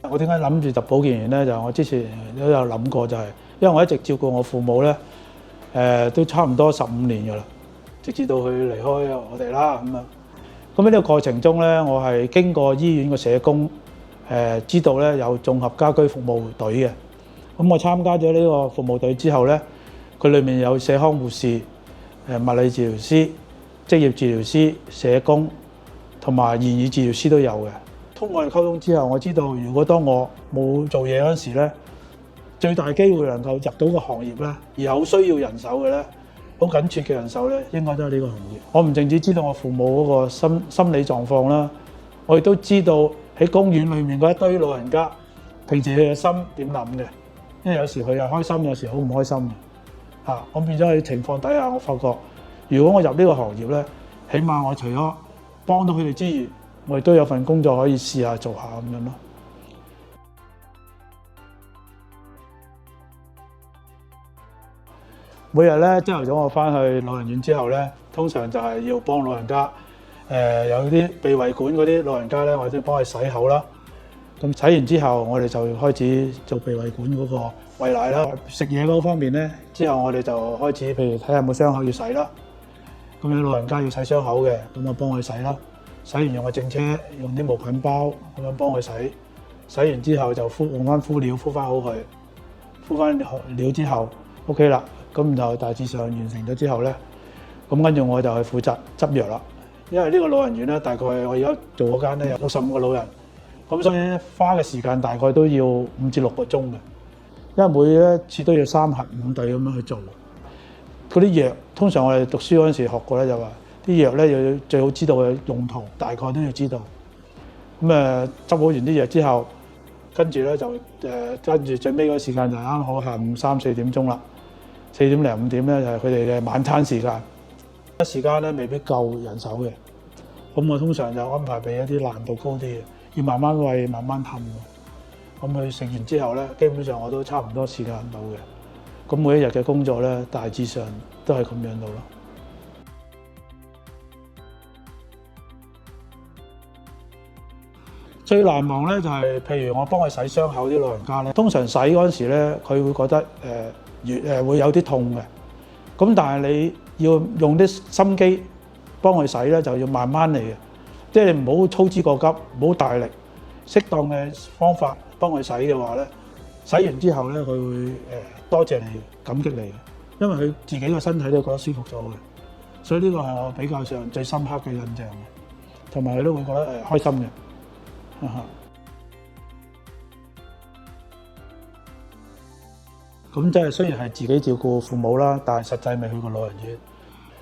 我點解諗住入保健員呢？就我之前都有諗過，就係因為我一直照顧我父母呢，都差唔多15年㗎啦，直至到佢離開我哋啦咁樣。咁喺呢個過程中呢，我係經過醫院嘅社工，知道呢有綜合家居服務隊嘅。咁我參加咗呢個服務隊之後呢，佢裏面有社康護士、物理治療師、職業治療師、社工同埋言語治療師都有嘅。通過溝通之後，我知道如果當我冇做嘢嗰時呢，最大機會能夠入到個行業呢，而好需要人手嘅呢，好緊缺嘅人手呢，應該都係呢個行業。我唔淨止知道我父母嗰個心理狀況啦，我亦都知道喺公園裏面嗰一堆老人家平時佢嘅心點諗嘅，因為有時佢又開心，有時好唔開心嘅。咁變咗喺情況底下，我發覺如果我入呢個行業呢，起碼我除咗幫到佢哋之餘，我亦都有份工作可以試下做下咁樣咯。每日咧朝頭早我翻去老人院之後咧，通常就係要幫老人家，有啲鼻胃管嗰啲老人家咧，我都幫佢洗口啦。咁洗完之後，我哋就開始做鼻胃管嗰個餵奶啦。食嘢嗰方面咧，之後我哋就開始，譬如睇下有冇傷口要洗啦。咁有老人家要洗傷口嘅，咁我幫佢洗啦。洗完用個正車，用啲毛巾包咁樣幫佢洗。洗完之後就用翻敷料敷翻好佢，敷翻料之後 OK 啦。咁然後大致上完成咗之後咧，咁跟住我就去負責執藥啦。因為呢個老人院咧，大概我而家做嗰間咧有65個老人，咁所以花嘅時間大概都要5至6個鐘嘅。因為每一次都要3核5對咁樣去做。嗰啲藥通常我哋讀書嗰陣時學過咧，就話啲藥咧要最好知道嘅用途，大概都要知道。咁執好完啲藥之後，跟住咧就跟住最尾嗰個時間就啱好下午3、4點鐘啦。4點零5點咧就係佢哋嘅晚餐時間。時間咧未必夠人手嘅，咁我通常就安排俾一啲難度高啲嘅，要慢慢餵、慢慢氹。咁佢食完之後咧，基本上我都差唔多時間到嘅。咁每一日嘅工作咧，大致上都係咁樣到咯。最難忘咧就係，譬如我幫佢洗傷口啲老人家咧，通常洗嗰陣時咧，佢會覺得會有啲痛嘅。咁但係你要用啲心機幫佢洗咧，就要慢慢嚟嘅，即係你唔好操之過急，唔好大力，適當嘅方法幫佢洗嘅話咧，洗完之後咧，佢會多謝你，感激你，因為佢自己個身體都覺得舒服咗嘅。所以呢個係我比較上最深刻嘅印象，同埋佢都會覺得開心嘅。咁即係雖然係自己照顧父母啦，但係實際未去過老人院。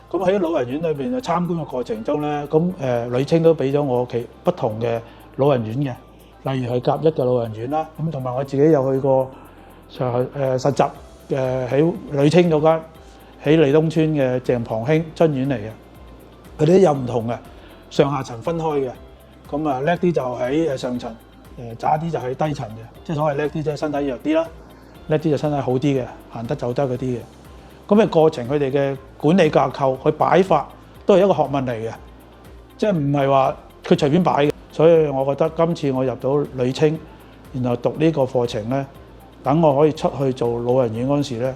咁喺老人院裏邊嘅參觀嘅過程中咧，咁女青都俾咗我不同嘅老人院嘅，例如係甲1嘅老人院啦，咁同埋我自己有去過實習喺女青嗰間喺利東村嘅鄭龐興津院嚟嘅，佢哋有唔同嘅，上下層分開嘅。咁叻啲就喺上層，渣啲就喺低層嘅，即係所謂叻啲即係身體弱啲啦，叻啲就身體好啲嘅，行得走得嗰啲嘅。咁嘅過程佢哋嘅管理架構，佢擺法都係一個學問嚟嘅，即係唔係話佢隨便擺嘅。所以我覺得今次我入到女青，然後讀呢個課程咧，等我可以出去做老人院嗰陣時咧，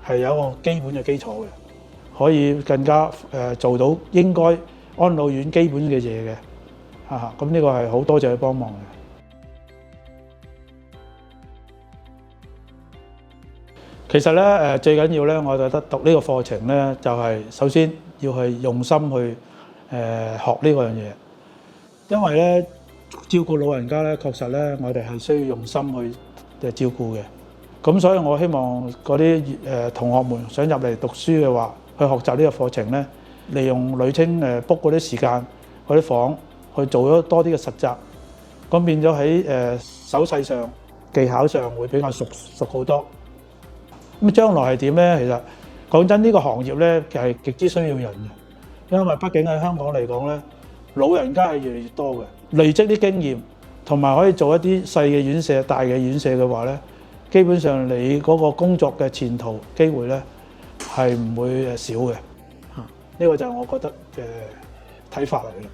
係有一個基本嘅基礎嘅，可以更加做到應該安老院基本嘅嘢嘅。咁呢個係好多謝佢幫忙嘅。其實咧最緊要咧，我覺得讀呢個課程咧，就係首先要去用心去學呢個樣嘢，因為咧照顧老人家咧，確實咧我哋係需要用心去照顧嘅。咁所以我希望嗰啲同學們想入嚟讀書嘅話，去學習呢個課程咧，利用女青book嗰啲時間嗰啲房。去做咗多啲嘅實習，咁變咗喺手勢上、技巧上會比較熟好多。咁將來係點咧？其實講真，呢個行業咧係極之需要人嘅，因為畢竟喺香港嚟講咧，老人家係越嚟越多嘅，累積啲經驗，同埋可以做一啲細嘅院舍、大嘅院舍嘅話咧，基本上你嗰個工作嘅前途機會咧係唔會少嘅。呢個就係我覺得嘅睇法嚟嘅。